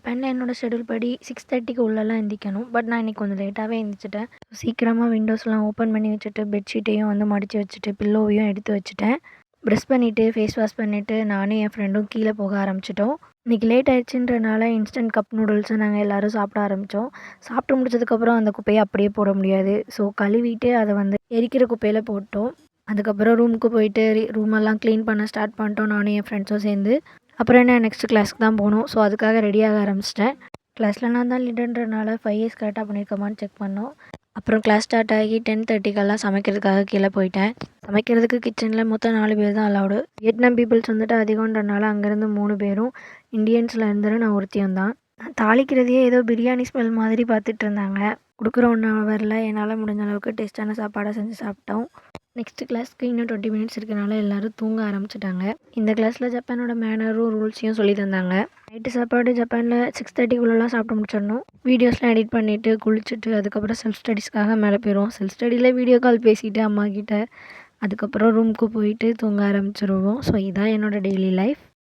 ஜப்பானில் என்னோட ஷெட்யூல் படி 6:30க்கு உள்ளலாம் எந்திரிக்கணும். பட் நான் இன்றைக்கி கொஞ்சம் லேட்டாகவே எந்திரிச்சிட்டேன். சீக்கிரமாக விண்டோஸ்லாம் ஓப்பன் பண்ணி வச்சுட்டு, பெட்ஷீட்டையும் வந்து மடித்து வச்சுட்டு, பில்லோவையும் எடுத்து வச்சுட்டேன். ப்ரஷ் பண்ணிவிட்டு, ஃபேஸ் வாஷ் பண்ணிவிட்டு, நானும் என் ஃப்ரெண்டும் கீழே போக ஆரம்பிச்சிட்டோம். இன்றைக்கி லேட் ஆயிடுச்சுன்றனால இன்ஸ்டன்ட் கப் நூடுல்ஸை நாங்கள் எல்லோரும் சாப்பிட ஆரம்பித்தோம். சாப்பிட்டு முடிச்சதுக்கப்புறம் அந்த குப்பையை அப்படியே போட முடியாது. ஸோ கழுவிட்டு அதை வந்து எரிக்கிற குப்பையில் போட்டோம். அதுக்கப்புறம் ரூமுக்கு போயிட்டு ரூமெல்லாம் க்ளீன் பண்ண ஸ்டார்ட் பண்ணிட்டோம், நானும் என் ஃப்ரெண்ட்ஸும் சேர்ந்து. அப்புறம் என்ன, நெக்ஸ்ட்டு கிளாஸ்க்கு தான் போகணும். ஸோ அதுக்காக ரெடியாக ஆரம்பிச்சிட்டேன். கிளாஸில் நான் தான் லீடர்ன்றனால 5 இயர்ஸ் கரெக்டாக பண்ணியிருக்கோமான்னு செக் பண்ணோம். அப்புறம் கிளாஸ் ஸ்டார்ட் ஆகி 10:30க்கெல்லாம் சமைக்கிறதுக்காக கீழே போயிட்டேன். சமைக்கிறதுக்கு கிச்சனில் மொத்தம் 4 பேர் தான் அலௌடு. வியட்நாம் பீப்புள்ஸ் வந்துட்டு அதிகன்றனால அங்கேருந்து 3 பேரும், இந்தியன்ஸில் இருந்துட்டு நான் ஒருத்தியும் தான். தாளிக்கிறதையே ஏதோ பிரியாணி ஸ்மெல் மாதிரி பார்த்துட்டு இருந்தாங்க. கொடுக்குற 1 ஹவரில் என்னால் முடிஞ்ச அளவுக்கு டேஸ்ட்டான சாப்பாடாக செஞ்சு சாப்பிட்டோம். நெக்ஸ்ட்டு கிளாஸ்க்கு இன்னும் 20 மினிட்ஸ் இருக்கனால எல்லோரும் தூங்க ஆரம்பிச்சிட்டாங்க. இந்த கிளாஸில் ஜப்பானோட மேனரும் ரூல்ஸையும் சொல்லி தந்தாங்க. நைட்டு சாப்பாடு ஜப்பானில் 6:30க்குள்ளலாம் சாப்பிட்டு முடிச்சிடணும். வீடியோஸ்லாம் எடிட் பண்ணிவிட்டு குளிச்சுட்டு அதுக்கப்புறம் செல்ஃப் ஸ்டடீஸ்க்காக மேலே போயிடுவோம். செல்ஃப் ஸ்டடியில் வீடியோ கால் பேசிவிட்டு அம்மாக்கிட்ட அதுக்கப்புறம் ரூமுக்கு போயிட்டு தூங்க ஆரம்பிச்சிருவோம். ஸோ இதான் என்னோடய டெய்லி லைஃப்.